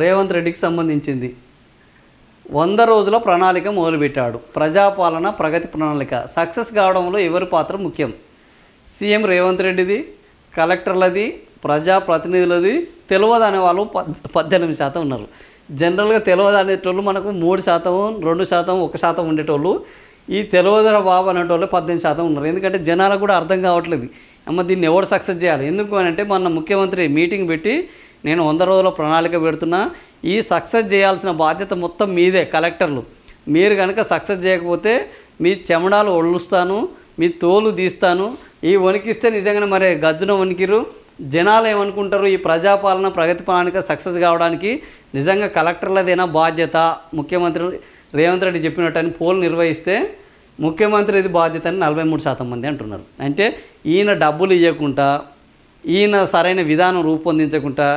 రేవంత్ రెడ్డికి సంబంధించింది 100 రోజుల ప్రణాళిక మొదలుపెట్టాడు. ప్రజాపాలన ప్రగతి ప్రణాళిక సక్సెస్ కావడంలో ఎవరి పాత్ర ముఖ్యం? సీఎం రేవంత్ రెడ్డిది, కలెక్టర్లది, ప్రజాప్రతినిధులది. తెలియదు అనే వాళ్ళు 18% ఉన్నారు. జనరల్గా తెలియదు అనేటోళ్ళు మనకు 3%, 2%, 1% ఉండేటోళ్ళు. ఈ తెలియదురా బాబు అనేటోళ్ళు 18% ఉన్నారు. ఎందుకంటే జనాలకు కూడా అర్థం కావట్లేదు, అమ్మ దీన్ని ఎవరు సక్సెస్ చేయాలి. ఎందుకు అని అంటే మన ముఖ్యమంత్రి మీటింగ్ పెట్టి నేను 100 రోజుల ప్రణాళిక పెడుతున్నా, ఈ సక్సెస్ చేయాల్సిన బాధ్యత మొత్తం మీదే కలెక్టర్లు. మీరు కనుక సక్సెస్ చేయకపోతే మీ చెమడాలు ఒళ్ళుస్తాను, మీ తోలు తీస్తాను. ఈ వణికిస్తే నిజంగానే మరి గజ్జున వణికిరు. జనాలు ఏమనుకుంటారు? ఈ ప్రజాపాలన ప్రగతి ప్రణాళిక సక్సెస్ కావడానికి నిజంగా కలెక్టర్లదేనా బాధ్యత? ముఖ్యమంత్రి రేవంత్ రెడ్డి చెప్పినట్టు అని పోల్ నిర్వహిస్తే ముఖ్యమంత్రిది బాధ్యత అని 43% మంది అంటున్నారు. అంటే ఈయన డబ్బులు ఇవ్వకుండా, ఈయన సరైన విధానం రూపొందించకుండా,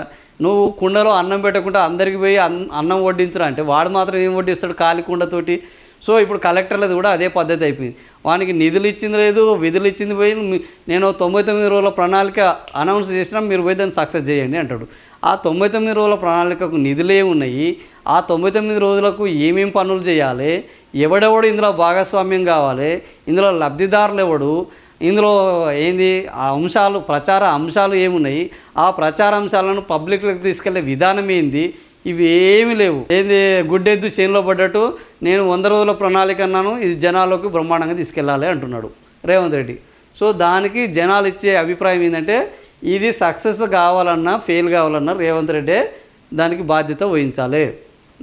నువ్వు కుండలో అన్నం పెట్టకుండా అందరికి పోయి అన్నం వడ్డించరా అంటే వాడు మాత్రం ఏం వడ్డిస్తాడు? ఖాళీ కుండతోటి. సో ఇప్పుడు కలెక్టర్లది కూడా అదే పద్ధతి అయిపోయింది. వానికి నిధులు ఇచ్చింది లేదు, విధులు ఇచ్చింది పోయి నేను 99 రోజుల ప్రణాళిక అనౌన్స్ చేసినా మీరు పోయి దాన్ని సక్సెస్ చేయండి అంటాడు. ఆ 99 రోజుల ప్రణాళికకు నిధులే ఉన్నాయి. ఆ 99 రోజులకు ఏమేం పనులు చేయాలి, ఎవడెవడు ఇందులో భాగస్వామ్యం కావాలి, ఇందులో లబ్ధిదారులు ఎవడు, ఇందులో ఏంది ఆ అంశాలు, ప్రచార అంశాలు ఏమున్నాయి, ఆ ప్రచార అంశాలను పబ్లిక్లకు తీసుకెళ్లే విధానం ఏంది, ఇవి ఏమీ లేవు. ఏంది గుడ్డెద్దు చేనులో పడ్డట్టు నేను 100 రోజుల ప్రణాళిక అన్నాను, ఇది జనాలకు బ్రహ్మాండంగా తీసుకెళ్ళాలి అంటున్నాడు రేవంత్ రెడ్డి. సో దానికి జనాలు ఇచ్చే అభిప్రాయం ఏంటంటే ఇది సక్సెస్ కావాలన్నా ఫెయిల్ కావాలన్నా రేవంత్ రెడ్డే దానికి బాధ్యత వహించాలి.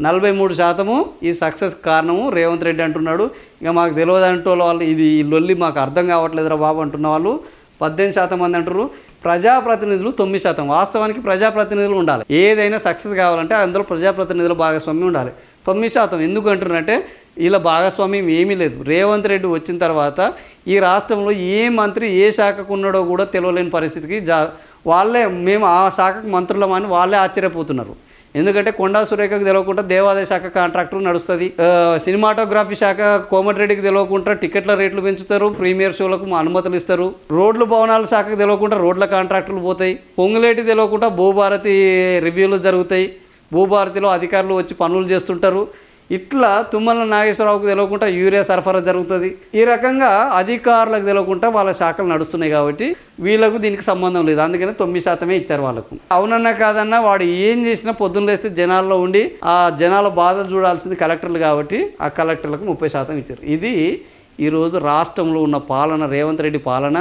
43% ఈ సక్సెస్ కారణము రేవంత్ రెడ్డి అంటున్నాడు. ఇక మాకు తెలియదు అంటూ వాళ్ళు ఇది ఈ లొల్లి మాకు అర్థం కావట్లేదురా బాబు అంటున్న వాళ్ళు 18% మంది అంటారు. ప్రజాప్రతినిధులు 9%. వాస్తవానికి ప్రజాప్రతినిధులు ఉండాలి. ఏదైనా సక్సెస్ కావాలంటే అందులో ప్రజాప్రతినిధుల భాగస్వామ్యం ఉండాలి. 9% ఎందుకు అంటున్నారంటే వీళ్ళ భాగస్వామ్యం ఏమీ లేదు. రేవంత్ రెడ్డి వచ్చిన తర్వాత ఈ రాష్ట్రంలో ఏ మంత్రి ఏ శాఖకు ఉన్నాడో కూడా తెలియలేని పరిస్థితికి వాళ్ళే మేము ఆ శాఖకు మంత్రులమని వాళ్ళే ఆశ్చర్యపోతున్నారు. ఎందుకంటే కొండా సురేఖకు తెలియకుండా దేవాదాయ శాఖ కాంట్రాక్టులు నడుస్తుంది, సినిమాటోగ్రఫీ శాఖ కోమటిరెడ్డికి తెలియకుండా టికెట్ల రేట్లు పెంచుతారు, ప్రీమియర్ షోలకు అనుమతులు ఇస్తారు, రోడ్లు భవనాల శాఖకు తెలియకుండా రోడ్ల కాంట్రాక్టులు పోతాయి, పొంగులేటి తెలియకుండా భూభారతి రివ్యూలు జరుగుతాయి, భూభారతిలో అధికారులు వచ్చి పనులు చేస్తుంటారు. ఇట్లా తుమ్మల నాగేశ్వరరావుకు తెలియకుండా యూరియా సరఫరా జరుగుతుంది. ఈ రకంగా అధికారులకు తెలియకుండా వాళ్ళ శాఖలు నడుస్తున్నాయి. కాబట్టి వీళ్ళకు దీనికి సంబంధం లేదు. అందుకని 9% ఇచ్చారు వాళ్ళకు. అవునన్నా కాదన్నా వాడు ఏం చేసినా పొద్దున్న లేస్తే జనాల్లో ఉండి ఆ జనాల బాధలు చూడాల్సింది కలెక్టర్లు. కాబట్టి ఆ కలెక్టర్లకు 30% ఇచ్చారు. ఇది ఈరోజు రాష్ట్రంలో ఉన్న పాలన, రేవంత్ రెడ్డి పాలన.